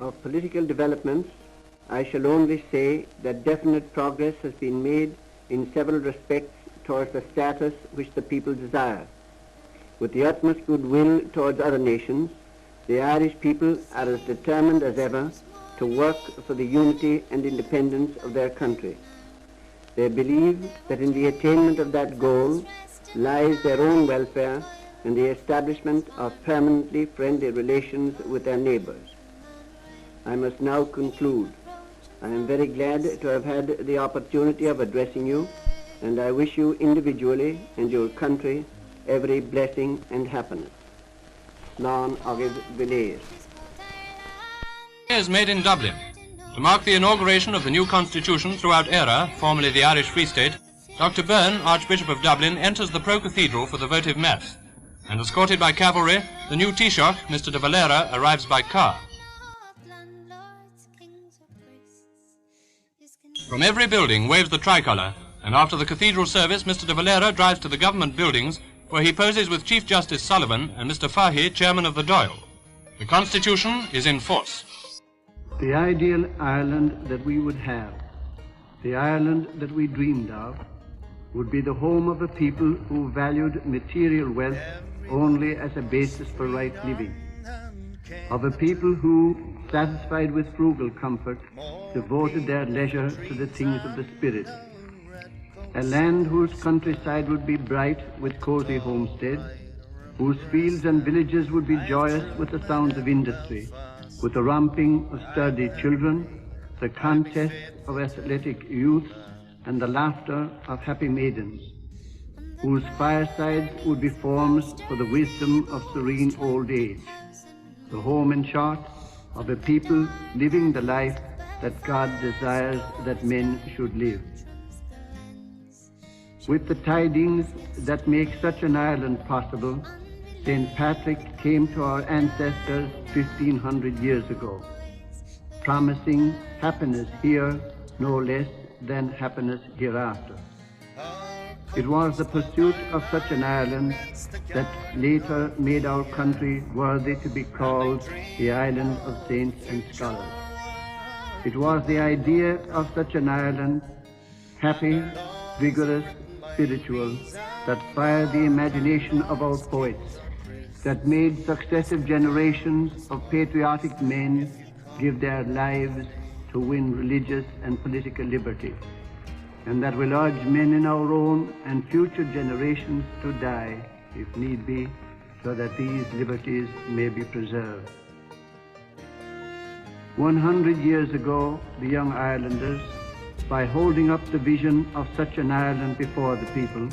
of political developments, I shall only say that definite progress has been made in several respects towards the status which the people desire. With the utmost goodwill towards other nations, the Irish people are as determined as ever to work for the unity and independence of their country. They believe that in the attainment of that goal lies their own welfare and the establishment of permanently friendly relations with their neighbors. I must now conclude. I am very glad to have had the opportunity of addressing you, and I wish you individually and your country every blessing and happiness. Slán Agad Villiers. Is made in Dublin. To mark the inauguration of the new constitution throughout Éire, formerly the Irish Free State, Dr. Byrne, Archbishop of Dublin, enters the pro-cathedral for the votive mass, and escorted by cavalry, the new Taoiseach, Mr. de Valera, arrives by car. From every building waves the tricolour, and after the cathedral service, Mr. de Valera drives to the government buildings, where he poses with Chief Justice Sullivan and Mr. Fahy, chairman of the Dáil. The Constitution is in force. The ideal Ireland that we would have, the Ireland that we dreamed of, would be the home of a people who valued material wealth only as a basis for right living, of a people who, satisfied with frugal comfort, devoted their leisure to the things of the spirit. A land whose countryside would be bright with cozy homesteads, whose fields and villages would be joyous with the sounds of industry, with the romping of sturdy children, the contests of athletic youths, and the laughter of happy maidens, whose firesides would be forms for the wisdom of serene old age. The home, in short, of a people living the life that God desires that men should live. With the tidings that make such an Ireland possible, St. Patrick came to our ancestors 1,500 years ago, promising happiness here no less than happiness hereafter. It was the pursuit of such an Ireland that later made our country worthy to be called the Island of Saints and Scholars. It was the idea of such an Ireland, happy, vigorous, spiritual, that fired the imagination of our poets, that made successive generations of patriotic men give their lives to win religious and political liberty, and that will urge men in our own and future generations to die, if need be, so that these liberties may be preserved. 100 years ago, the young Irelanders, by holding up the vision of such an Ireland before the people,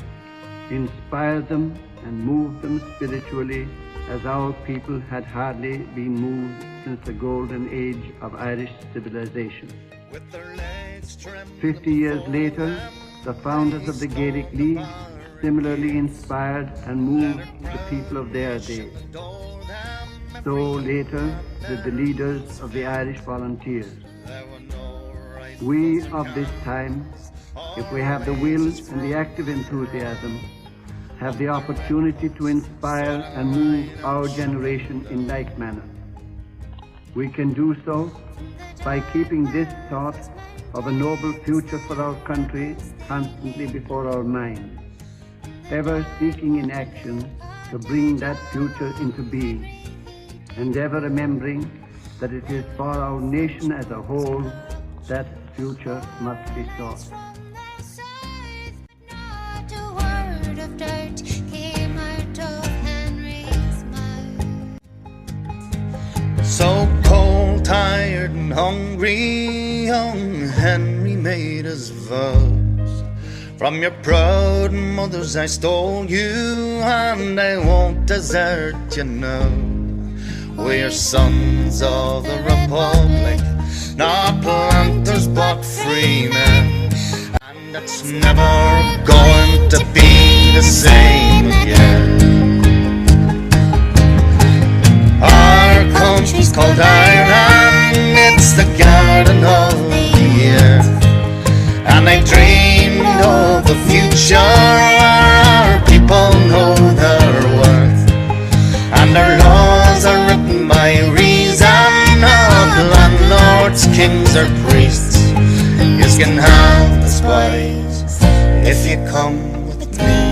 inspired them and moved them spiritually as our people had hardly been moved since the golden age of Irish civilization. 50 years later, the founders of the Gaelic League similarly inspired and moved the people of their day. So later did the leaders of the Irish Volunteers. We of this time, if we have the will and the active enthusiasm, have the opportunity to inspire and move our generation in like manner. We can do so by keeping this thought of a noble future for our country constantly before our minds, ever seeking in action to bring that future into being, and ever remembering that it is for our nation as a whole that future must be sought. So cold, tired and hungry, young Henry made his vows. From your proud mothers I stole you, and I won't desert you now. We're sons of the Republic, not planters but free men, and it's never going to be the same again. Our country's called Ireland, it's the garden of the earth, and I dreamed of the future where our people know their worth, and our laws are written by reason of life. prophets, kings, or priests. You can have the spice if you come with me.